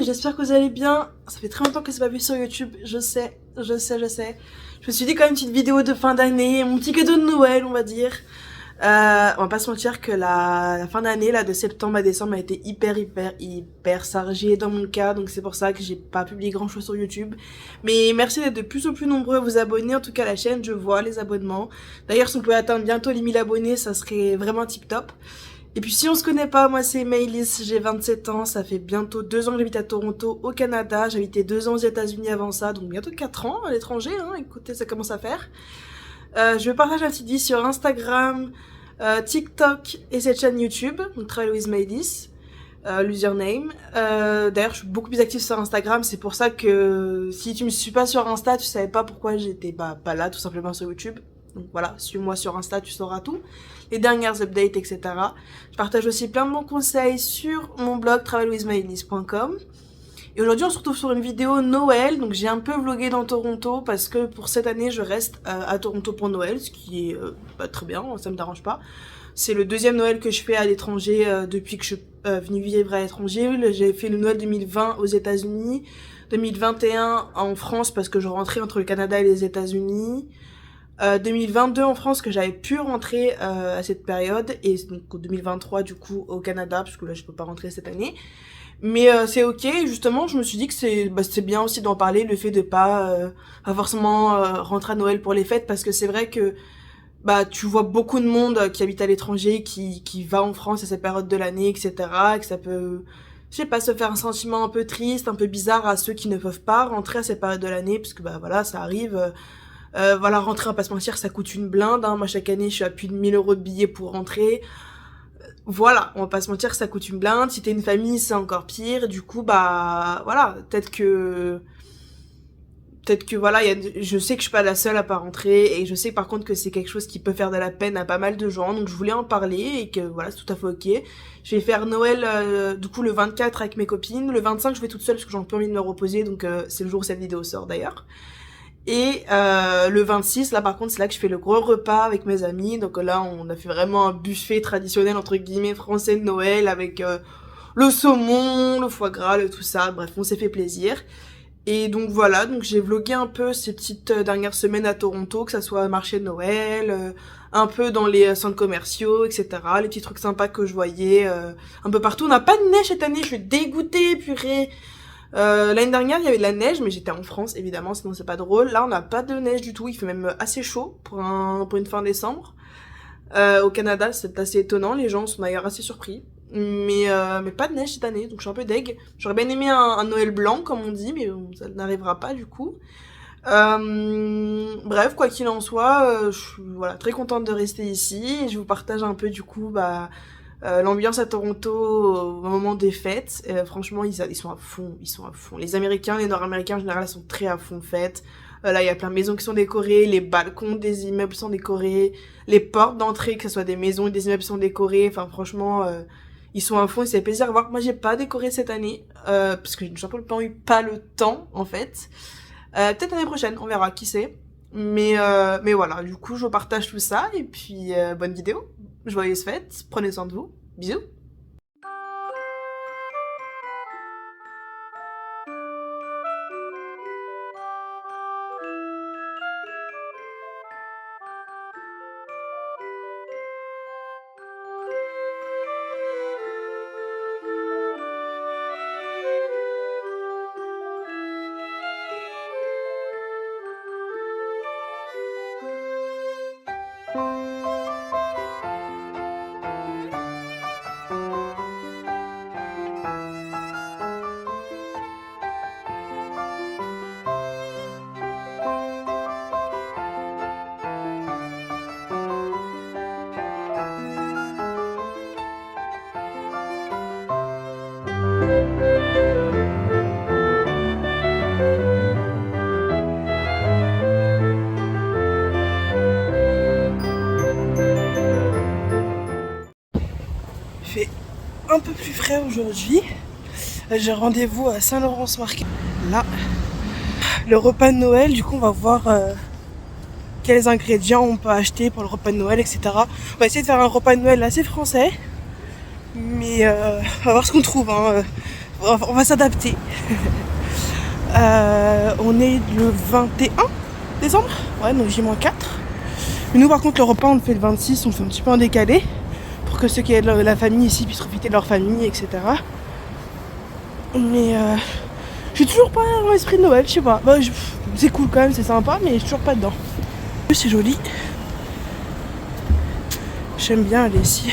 j'espère que vous allez bien. Ça fait très longtemps que c'est pas vu sur YouTube, je sais. Je me suis dit quand même une petite vidéo de fin d'année, mon petit cadeau de Noël on va dire. On va pas se mentir que la fin d'année là de septembre à décembre a été hyper chargée dans mon cas, donc c'est pour ça que j'ai pas publié grand chose sur YouTube. Mais merci d'être de plus en plus nombreux à vous abonner, en tout cas à la chaîne, je vois les abonnements. D'ailleurs si on pouvait atteindre bientôt les 1000 abonnés, ça serait vraiment tip top. Et puis si on se connaît pas, moi c'est Maëlys, j'ai 27 ans, ça fait bientôt 2 ans que j'habite à Toronto au Canada, j'habitais 2 ans aux États-Unis avant ça, donc bientôt 4 ans à l'étranger, hein, écoutez ça commence à faire. Je partage un petit vie sur Instagram, TikTok et cette chaîne YouTube, donc Travel with Maëlys, l'username. D'ailleurs je suis beaucoup plus active sur Instagram, c'est pour ça que si tu me suis pas sur Insta, tu savais pas pourquoi j'étais pas là tout simplement sur YouTube. Donc voilà, suis-moi sur Insta, tu sauras tout. Les dernières updates, etc. Je partage aussi plein de bons conseils sur mon blog travelwithmaelys.com. Et aujourd'hui, on se retrouve sur une vidéo Noël. Donc j'ai un peu vlogué dans Toronto parce que pour cette année, je reste à Toronto pour Noël, ce qui est très bien, ça me dérange pas. C'est le deuxième Noël que je fais à l'étranger depuis que je suis venue vivre à l'étranger. J'ai fait le Noël 2020 aux États-Unis, 2021 en France parce que je rentrais entre le Canada et les États-Unis. 2022 en France que j'avais pu rentrer à cette période et donc 2023 du coup au Canada parce que là je peux pas rentrer cette année, mais c'est ok. Justement je me suis dit que c'est bien aussi d'en parler, le fait de pas forcément rentrer à Noël pour les fêtes, parce que c'est vrai que tu vois beaucoup de monde qui habite à l'étranger qui va en France à cette période de l'année, etc., et que ça peut, je sais pas, se faire un sentiment un peu triste, un peu bizarre à ceux qui ne peuvent pas rentrer à cette période de l'année, parce que voilà ça arrive. Voilà, rentrer, on va pas se mentir, ça coûte une blinde, hein. Moi, chaque année, je suis à plus de 1000 € de billets pour rentrer. Voilà, on va pas se mentir, ça coûte une blinde. Si t'es une famille, c'est encore pire. Du coup, voilà, peut-être que voilà, je sais que je suis pas la seule à pas rentrer, et je sais par contre que c'est quelque chose qui peut faire de la peine à pas mal de gens, donc je voulais en parler, et que voilà, c'est tout à fait ok. Je vais faire Noël, du coup, le 24 avec mes copines. Le 25, je vais toute seule parce que j'ai un peu envie de me reposer, donc c'est le jour où cette vidéo sort d'ailleurs. Et le 26, là par contre, c'est là que je fais le gros repas avec mes amis. Donc là, on a fait vraiment un buffet traditionnel, entre guillemets, français de Noël, avec le saumon, le foie gras, tout ça. Bref, on s'est fait plaisir. Et donc voilà, donc j'ai vlogué un peu ces petites dernières semaines à Toronto, que ça soit marché de Noël, un peu dans les centres commerciaux, etc. Les petits trucs sympas que je voyais un peu partout. On n'a pas de neige cette année, je suis dégoûtée, purée. L'année dernière il y avait de la neige, mais j'étais en France évidemment, sinon c'est pas drôle. Là on n'a pas de neige du tout, il fait même assez chaud pour une fin décembre. Au Canada c'est assez étonnant, les gens sont d'ailleurs assez surpris. Mais pas de neige cette année, donc je suis un peu deg. J'aurais bien aimé un Noël blanc comme on dit, mais bon, ça n'arrivera pas du coup. Bref, quoi qu'il en soit, je suis voilà, très contente de rester ici, et je vous partage un peu du coup l'ambiance à Toronto au moment des fêtes. Franchement ils sont à fond, les Américains, les Nord-Américains en général sont très à fond fêtes. Là il y a plein de maisons qui sont décorées, les balcons des immeubles sont décorés, les portes d'entrée, que ce soit des maisons et des immeubles, sont décorées. Enfin franchement ils sont à fond et c'est plaisir à voir. Moi j'ai pas décoré cette année parce que j'ai tout simplement pas le temps en fait. Peut-être l'année prochaine, on verra, qui sait. Mais voilà, du coup je partage tout ça, et puis bonne vidéo, joyeuses fêtes, prenez soin de vous, bisous. Il fait un peu plus frais aujourd'hui. J'ai rendez-vous à Saint-Laurent-Market. Là, le repas de Noël, du coup on va voir quels ingrédients on peut acheter pour le repas de Noël, etc. On va essayer de faire un repas de Noël assez français, mais on va voir ce qu'on trouve, hein. on va s'adapter. On est le 21 décembre. Ouais, donc J-4. Mais nous par contre le repas on le fait le 26, on le fait un petit peu en décalé. Pour que ceux qui aient la famille ici puissent profiter de leur famille, etc. Mais je suis toujours pas dans l'esprit de Noël, je sais pas. Bah, c'est cool quand même, c'est sympa, mais je suis toujours pas dedans. C'est joli. J'aime bien aller ici.